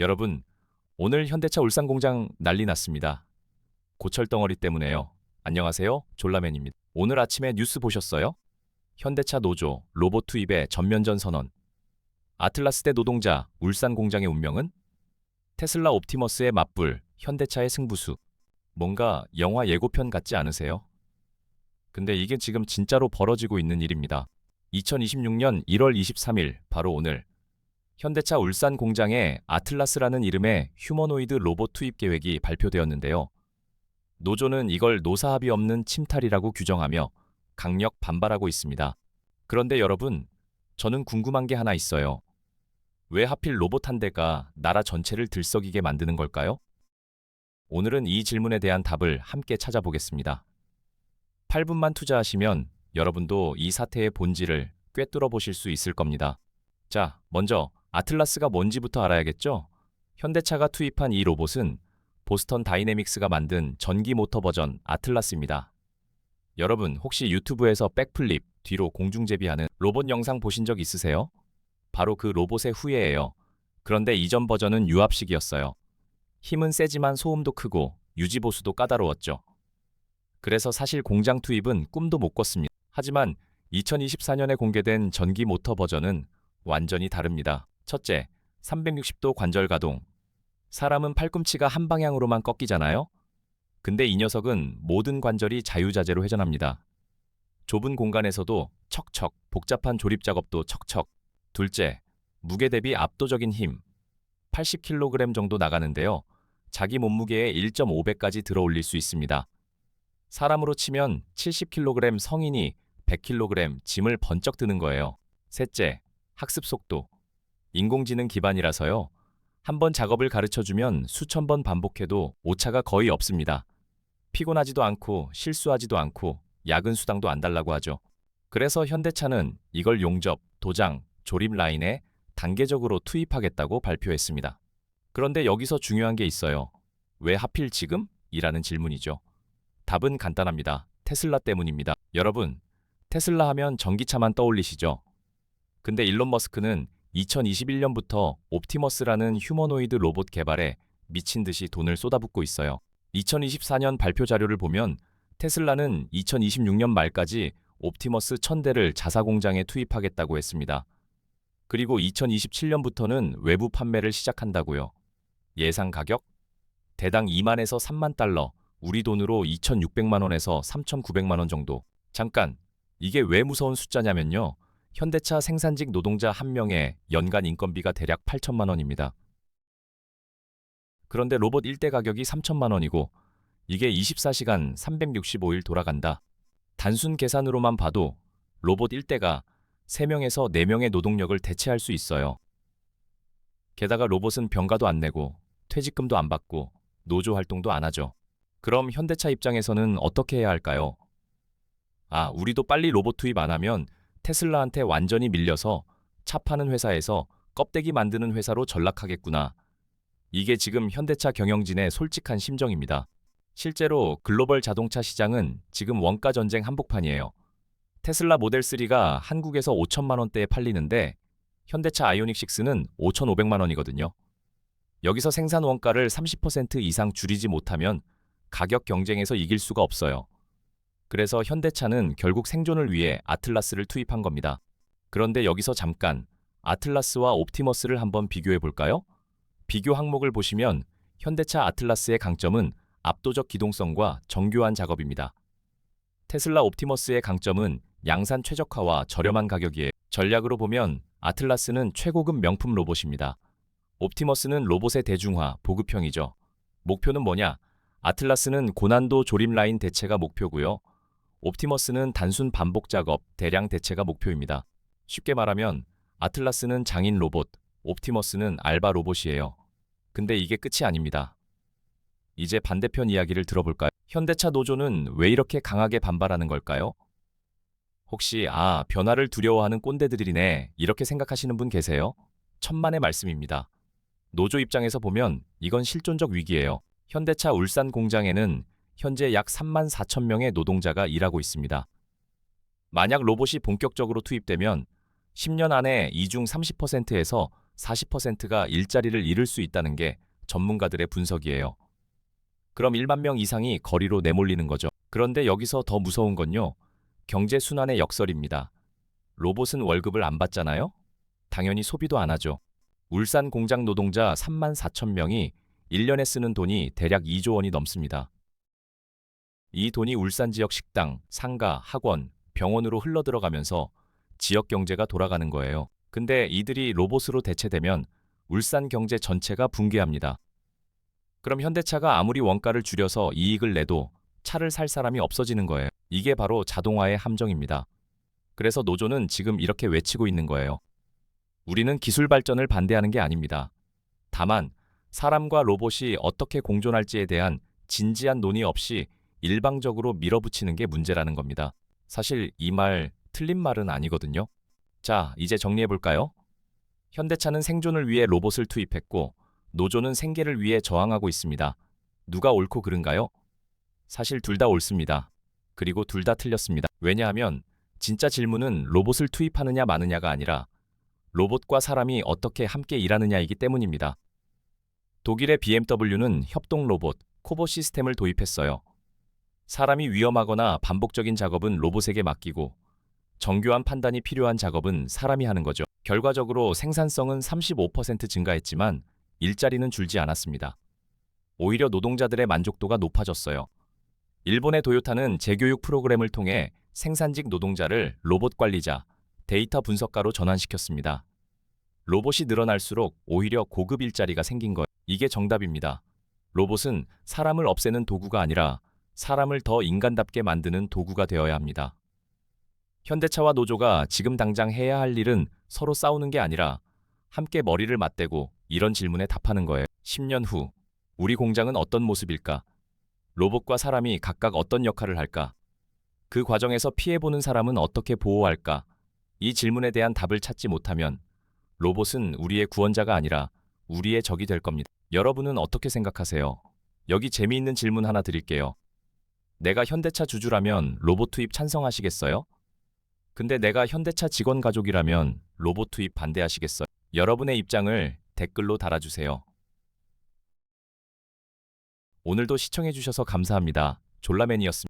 여러분, 오늘 현대차 울산 공장 난리 났습니다. 고철 덩어리 때문에요. 안녕하세요, 졸라맨입니다. 오늘 아침에 뉴스 보셨어요? 현대차 노조, 로봇 투입의 전면전 선언. 아틀라스 대 노동자, 울산 공장의 운명은? 테슬라 옵티머스의 맞불, 현대차의 승부수. 뭔가 영화 예고편 같지 않으세요? 근데 이게 지금 진짜로 벌어지고 있는 일입니다. 2026년 1월 23일, 바로 오늘. 현대차 울산 공장에 아틀라스라는 이름의 휴머노이드 로봇 투입 계획이 발표되었는데요. 노조는 이걸 노사합의 없는 침탈이라고 규정하며 강력 반발하고 있습니다. 그런데 여러분, 저는 궁금한 게 하나 있어요. 왜 하필 로봇 한 대가 나라 전체를 들썩이게 만드는 걸까요? 오늘은 이 질문에 대한 답을 함께 찾아보겠습니다. 8분만 투자하시면 여러분도 이 사태의 본질을 꿰뚫어 보실 수 있을 겁니다. 자, 먼저 아틀라스가 뭔지부터 알아야겠죠? 현대차가 투입한 이 로봇은 보스턴 다이내믹스가 만든 전기 모터 버전 아틀라스입니다. 여러분, 혹시 유튜브에서 백플립, 뒤로 공중제비하는 로봇 영상 보신 적 있으세요? 바로 그 로봇의 후예예요. 그런데 이전 버전은 유압식이었어요. 힘은 세지만 소음도 크고 유지보수도 까다로웠죠. 그래서 사실 공장 투입은 꿈도 못 꿨습니다. 하지만 2024년에 공개된 전기 모터 버전은 완전히 다릅니다. 첫째, 360도 관절 가동. 사람은 팔꿈치가 한 방향으로만 꺾이잖아요? 근데 이 녀석은 모든 관절이 자유자재로 회전합니다. 좁은 공간에서도 척척, 복잡한 조립 작업도 척척. 둘째, 무게 대비 압도적인 힘. 80kg 정도 나가는데요. 자기 몸무게의 1.5배까지 들어 올릴 수 있습니다. 사람으로 치면 70kg 성인이 100kg 짐을 번쩍 드는 거예요. 셋째, 학습 속도. 인공지능 기반이라서요. 한번 작업을 가르쳐주면 수천 번 반복해도 오차가 거의 없습니다. 피곤하지도 않고 실수하지도 않고 야근 수당도 안 달라고 하죠. 그래서 현대차는 이걸 용접, 도장, 조립 라인에 단계적으로 투입하겠다고 발표했습니다. 그런데 여기서 중요한 게 있어요. 왜 하필 지금? 이라는 질문이죠. 답은 간단합니다. 테슬라 때문입니다. 여러분, 테슬라 하면 전기차만 떠올리시죠? 근데 일론 머스크는 2021년부터 옵티머스라는 휴머노이드 로봇 개발에 미친 듯이 돈을 쏟아붓고 있어요. 2024년 발표 자료를 보면 테슬라는 2026년 말까지 옵티머스 1000대를 자사 공장에 투입하겠다고 했습니다. 그리고 2027년부터는 외부 판매를 시작한다고요. 예상 가격? 대당 2만에서 3만 달러, 우리 돈으로 2,600만 원에서 3,900만 원 정도. 잠깐, 이게 왜 무서운 숫자냐면요. 현대차 생산직 노동자 한 명의 연간 인건비가 대략 8천만 원입니다. 그런데 로봇 1대 가격이 3천만 원이고 이게 24시간 365일 돌아간다. 단순 계산으로만 봐도 로봇 1대가 3명에서 4명의 노동력을 대체할 수 있어요. 게다가 로봇은 병가도 안 내고 퇴직금도 안 받고 노조 활동도 안 하죠. 그럼 현대차 입장에서는 어떻게 해야 할까요? 우리도 빨리 로봇 투입 안 하면 테슬라한테 완전히 밀려서 차 파는 회사에서 껍데기 만드는 회사로 전락하겠구나. 이게 지금 현대차 경영진의 솔직한 심정입니다. 실제로 글로벌 자동차 시장은 지금 원가 전쟁 한복판이에요. 테슬라 모델 3가 한국에서 5천만 원대에 팔리는데 현대차 아이오닉 6는 5,500만 원이거든요. 여기서 생산 원가를 30% 이상 줄이지 못하면 가격 경쟁에서 이길 수가 없어요. 그래서 현대차는 결국 생존을 위해 아틀라스를 투입한 겁니다. 그런데 여기서 잠깐 아틀라스와 옵티머스를 한번 비교해 볼까요? 비교 항목을 보시면 현대차 아틀라스의 강점은 압도적 기동성과 정교한 작업입니다. 테슬라 옵티머스의 강점은 양산 최적화와 저렴한 가격이에요. 전략으로 보면 아틀라스는 최고급 명품 로봇입니다. 옵티머스는 로봇의 대중화, 보급형이죠. 목표는 뭐냐? 아틀라스는 고난도 조립 라인 대체가 목표고요. 옵티머스는 단순 반복 작업, 대량 대체가 목표입니다. 쉽게 말하면 아틀라스는 장인 로봇, 옵티머스는 알바 로봇이에요. 근데 이게 끝이 아닙니다. 이제 반대편 이야기를 들어볼까요? 현대차 노조는 왜 이렇게 강하게 반발하는 걸까요? 혹시 변화를 두려워하는 꼰대들이네 이렇게 생각하시는 분 계세요? 천만의 말씀입니다. 노조 입장에서 보면 이건 실존적 위기예요. 현대차 울산 공장에는 현재 약 3만 4천 명의 노동자가 일하고 있습니다. 만약 로봇이 본격적으로 투입되면 10년 안에 이 중 30%에서 40%가 일자리를 잃을 수 있다는 게 전문가들의 분석이에요. 그럼 1만 명 이상이 거리로 내몰리는 거죠. 그런데 여기서 더 무서운 건요. 경제 순환의 역설입니다. 로봇은 월급을 안 받잖아요? 당연히 소비도 안 하죠. 울산 공장 노동자 3만 4천 명이 1년에 쓰는 돈이 대략 2조 원이 넘습니다. 이 돈이 울산 지역 식당, 상가, 학원, 병원으로 흘러들어가면서 지역 경제가 돌아가는 거예요. 근데 이들이 로봇으로 대체되면 울산 경제 전체가 붕괴합니다. 그럼 현대차가 아무리 원가를 줄여서 이익을 내도 차를 살 사람이 없어지는 거예요. 이게 바로 자동화의 함정입니다. 그래서 노조는 지금 이렇게 외치고 있는 거예요. 우리는 기술 발전을 반대하는 게 아닙니다. 다만 사람과 로봇이 어떻게 공존할지에 대한 진지한 논의 없이 일방적으로 밀어붙이는 게 문제라는 겁니다. 사실 이 말 틀린 말은 아니거든요. 자, 이제 정리해 볼까요? 현대차는 생존을 위해 로봇을 투입했고 노조는 생계를 위해 저항하고 있습니다. 누가 옳고 그른가요? 사실 둘 다 옳습니다. 그리고 둘 다 틀렸습니다. 왜냐하면 진짜 질문은 로봇을 투입하느냐 마느냐가 아니라 로봇과 사람이 어떻게 함께 일하느냐이기 때문입니다. 독일의 BMW는 협동 로봇, 코보 시스템을 도입했어요. 사람이 위험하거나 반복적인 작업은 로봇에게 맡기고 정교한 판단이 필요한 작업은 사람이 하는 거죠. 결과적으로 생산성은 35% 증가했지만 일자리는 줄지 않았습니다. 오히려 노동자들의 만족도가 높아졌어요. 일본의 도요타는 재교육 프로그램을 통해 생산직 노동자를 로봇 관리자, 데이터 분석가로 전환시켰습니다. 로봇이 늘어날수록 오히려 고급 일자리가 생긴 거예요. 이게 정답입니다. 로봇은 사람을 없애는 도구가 아니라 사람을 더 인간답게 만드는 도구가 되어야 합니다. 현대차와 노조가 지금 당장 해야 할 일은 서로 싸우는 게 아니라 함께 머리를 맞대고 이런 질문에 답하는 거예요. 10년 후 우리 공장은 어떤 모습일까? 로봇과 사람이 각각 어떤 역할을 할까? 그 과정에서 피해보는 사람은 어떻게 보호할까? 이 질문에 대한 답을 찾지 못하면 로봇은 우리의 구원자가 아니라 우리의 적이 될 겁니다. 여러분은 어떻게 생각하세요? 여기 재미있는 질문 하나 드릴게요. 내가 현대차 주주라면 로봇 투입 찬성하시겠어요? 근데 내가 현대차 직원 가족이라면 로봇 투입 반대하시겠어요? 여러분의 입장을 댓글로 달아주세요. 오늘도 시청해주셔서 감사합니다. 졸라맨이었습니다.